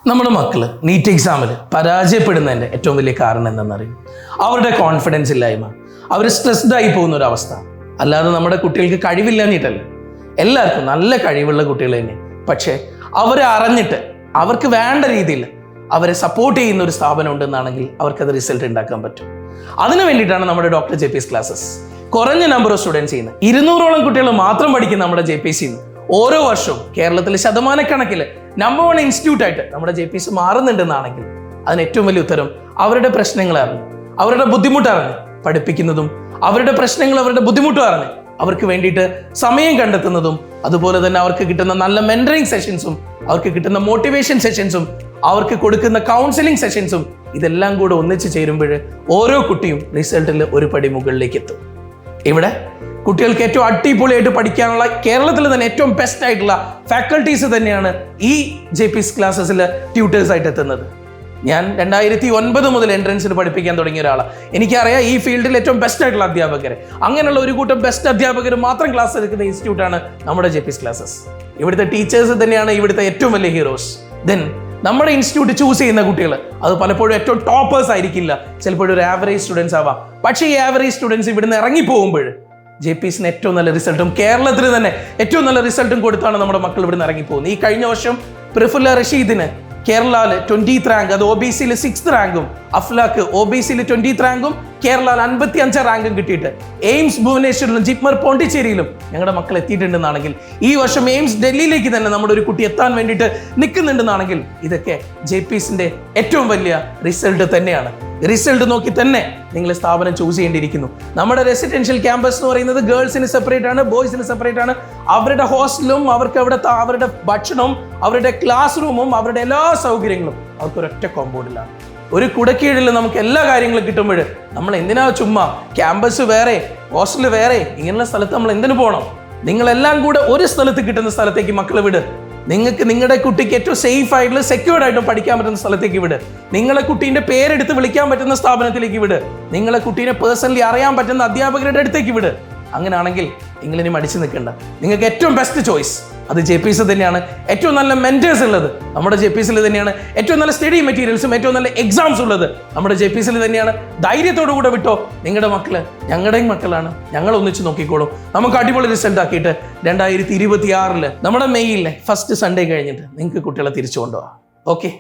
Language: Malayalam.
നമ്മുടെ മക്കൾ നീറ്റ് എക്സാമിൽ പരാജയപ്പെടുന്നതിൻ്റെ ഏറ്റവും വലിയ കാരണം എന്തെന്നറിയും? അവരുടെ കോൺഫിഡൻസ് ഇല്ലായ്മ, അവർ സ്ട്രെസ്ഡ് ആയി പോകുന്ന ഒരു അവസ്ഥ. അല്ലാതെ നമ്മുടെ കുട്ടികൾക്ക് കഴിവില്ലാഞ്ഞിട്ടല്ല, എല്ലാവർക്കും നല്ല കഴിവുള്ള കുട്ടികൾ തന്നെ. പക്ഷേ അവരെ അറിഞ്ഞിട്ട് അവർക്ക് വേണ്ട രീതിയിൽ അവരെ സപ്പോർട്ട് ചെയ്യുന്ന ഒരു സ്ഥാപനം ഉണ്ടെന്നാണെങ്കിൽ അവർക്കത് റിസൾട്ട് ഉണ്ടാക്കാൻ പറ്റും. അതിനു വേണ്ടിയിട്ടാണ് നമ്മുടെ ഡോക്ടർ JP's ക്ലാസ്സസ്. കുറഞ്ഞ നമ്പർ ഓഫ് സ്റ്റുഡൻസ് ചെയ്യുന്ന 200ഓളം കുട്ടികൾ മാത്രം പഠിക്കുന്ന നമ്മുടെ JP's ഓരോ വർഷവും കേരളത്തിൽ ശതമാനക്കണക്കിൽ നമ്പർ 1 ഇൻസ്റ്റിറ്റ്യൂട്ട് ആയിട്ട് നമ്മുടെ JP's മാറുന്നുണ്ടെന്നാണെങ്കിൽ അതിന് ഏറ്റവും വലിയ ഉത്തരം അവരുടെ പ്രശ്നങ്ങൾ അറിഞ്ഞ്, അവരുടെ ബുദ്ധിമുട്ട് അറിഞ്ഞ് പഠിപ്പിക്കുന്നതും, അവരുടെ പ്രശ്നങ്ങൾ അവരുടെ ബുദ്ധിമുട്ട് അറിഞ്ഞ് അവർക്ക് വേണ്ടിയിട്ട് സമയം കണ്ടെത്തുന്നതും, അതുപോലെ തന്നെ അവർക്ക് കിട്ടുന്ന നല്ല മെന്ററിങ് സെഷൻസും, അവർക്ക് കിട്ടുന്ന മോട്ടിവേഷൻ സെഷൻസും, അവർക്ക് കൊടുക്കുന്ന കൗൺസിലിംഗ് സെഷൻസും, ഇതെല്ലാം കൂടെ ഒന്നിച്ച് ചേരുമ്പോൾ ഓരോ കുട്ടിയും റിസൾട്ടിൽ ഒരു പടി മുകളിലേക്ക് എത്തും. ഇവിടെ കുട്ടികൾക്ക് ഏറ്റവും അടിപൊളിയായിട്ട് പഠിക്കാനുള്ള കേരളത്തിൽ തന്നെ ഏറ്റവും ബെസ്റ്റ് ആയിട്ടുള്ള ഫാക്കൽറ്റീസ് തന്നെയാണ് ഈ JP's ക്ലാസ്സസിൽ ട്യൂട്ടേഴ്സ് ആയിട്ട് എത്തുന്നത്. ഞാൻ 2009 മുതൽ എൻട്രൻസിന് പഠിപ്പിക്കാൻ തുടങ്ങിയ ഒരാളാണ്. എനിക്കറിയാം ഈ ഫീൽഡിൽ ഏറ്റവും ബെസ്റ്റ് ആയിട്ടുള്ള അധ്യാപകർ, അങ്ങനെയുള്ള ഒരു കൂട്ടം ബെസ്റ്റ് അധ്യാപകർ മാത്രം ക്ലാസ് എടുക്കുന്ന ഇൻസ്റ്റിറ്റ്യൂട്ടാണ് നമ്മുടെ JP's ക്ലാസ്സസ്. ഇവിടുത്തെ ടീച്ചേഴ്സ് തന്നെയാണ് ഇവിടുത്തെ ഏറ്റവും വലിയ ഹീറോസ്. ദെൻ നമ്മുടെ ഇൻസ്റ്റിറ്റ്യൂട്ട് ചൂസ് ചെയ്യുന്ന കുട്ടികൾ അത് പലപ്പോഴും ഏറ്റവും ടോപ്പേഴ്സ് ആയിരിക്കില്ല, ചിലപ്പോഴും ഒരു ആവറേജ് സ്റ്റുഡൻസ് ആവാം. പക്ഷേ ഈ ആവറേജ് സ്റ്റുഡൻസ് ഇവിടുന്ന് ഇറങ്ങി പോകുമ്പോൾ JP's ഏറ്റവും നല്ല റിസൾട്ടും കേരളത്തിൽ തന്നെ ഏറ്റവും നല്ല റിസൾട്ടും കൊടുത്താണ് നമ്മുടെ മക്കൾ ഇവിടുന്ന് ഇറങ്ങി പോകുന്നത്. ഈ കഴിഞ്ഞ വർഷം പ്രഫുല്ല റഷീദിന് കേരളയിൽ 20th റാങ്ക്, അത് OBCയിൽ 6th റാങ്കും, അഫ്ലാക്ക് OBCയിൽ 20th റാങ്കും കേരളയിൽ 55 റാങ്കും കിട്ടിയിട്ട് എയിംസ് ഭുവനേശ്വറിലും ജിപ്മർ പോണ്ടിച്ചേരിയിലും ഞങ്ങളുടെ മക്കൾ എത്തിയിട്ടുണ്ടെന്നാണെങ്കിൽ, ഈ വർഷം എയിംസ് ഡൽഹിയിലേക്ക് തന്നെ നമ്മുടെ ഒരു കുട്ടി എത്താൻ വേണ്ടിയിട്ട് നിൽക്കുന്നുണ്ടെന്നാണെങ്കിൽ, ഇതൊക്കെ JP's ഏറ്റവും വലിയ റിസൾട്ട് തന്നെയാണ്. റിസൾട്ട് നോക്കി തന്നെ നിങ്ങൾ സ്ഥാപനം ചൂസ് ചെയ്യേണ്ടിയിരിക്കുന്നു. നമ്മുടെ റെസിഡൻഷ്യൽ ക്യാമ്പസ് എന്ന് പറയുന്നത് ഗേൾസിന് സെപ്പറേറ്റ് ആണ്, ബോയ്സിന് സെപ്പറേറ്റ് ആണ്. അവരുടെ ഹോസ്റ്റലും അവർക്ക് അവിടുത്തെ അവരുടെ ഭക്ഷണവും അവരുടെ ക്ലാസ് റൂമും അവരുടെ എല്ലാ സൗകര്യങ്ങളും അവർക്ക് ഒരൊറ്റ കോമ്പൗണ്ടിലാണ്. ഒരു കുടക്കീഴിൽ നമുക്ക് എല്ലാ കാര്യങ്ങളും കിട്ടുമ്പോൾ നമ്മൾ എന്തിനാ ചുമ്മാ ക്യാമ്പസ് വേറെ ഹോസ്റ്റൽ വേറെ ഇങ്ങനെയുള്ള സ്ഥലത്ത് നമ്മൾ എന്തിനു പോകണം? നിങ്ങളെല്ലാം കൂടെ ഒരു സ്ഥലത്ത് കിട്ടുന്ന സ്ഥലത്തേക്ക് മക്കളെ വിട്. നിങ്ങൾക്ക് നിങ്ങളുടെ കുട്ടിക്ക് ഏറ്റവും സേഫ് ആയിട്ടുള്ള സെക്യൂർഡ് ആയിട്ടും പഠിക്കാൻ പറ്റുന്ന സ്ഥലത്തേക്ക് വിട്. നിങ്ങളെ കുട്ടീൻ്റെ പേരെടുത്ത് വിളിക്കാൻ പറ്റുന്ന സ്ഥാപനത്തിലേക്ക് വിട്. നിങ്ങളെ കുട്ടീനെ പേഴ്സണലി അറിയാൻ പറ്റുന്ന അധ്യാപകരുടെ അടുത്തേക്ക് വിട്. അങ്ങനെയാണെങ്കിൽ നിങ്ങളിനി മടിച്ചു നിൽക്കണ്ട. നിങ്ങൾക്ക് ഏറ്റവും ബെസ്റ്റ് ചോയ്സ് അത് JP's തന്നെയാണ്. ഏറ്റവും നല്ല മെന്റേഴ്സ് ഉള്ളത് നമ്മുടെ JP's തന്നെയാണ്. ഏറ്റവും നല്ല സ്റ്റഡി മെറ്റീരിയൽസും ഏറ്റവും നല്ല എക്സാംസ് ഉള്ളത് നമ്മുടെ JP's തന്നെയാണ്. ധൈര്യത്തോടു കൂടെ വിട്ടോ. നിങ്ങളുടെ മക്കള് ഞങ്ങളുടെയും മക്കളാണ്, ഞങ്ങൾ ഒന്നിച്ച് നോക്കിക്കോളും. നമുക്ക് അടിപൊളി റിസൾട്ട് ആക്കിയിട്ട് 2026 നമ്മുടെ മെയ്യിലെ ഫസ്റ്റ് സൺഡേ കഴിഞ്ഞിട്ട് നിങ്ങൾക്ക് കുട്ടികളെ തിരിച്ചു കൊണ്ടുപോകാം. ഓക്കെ.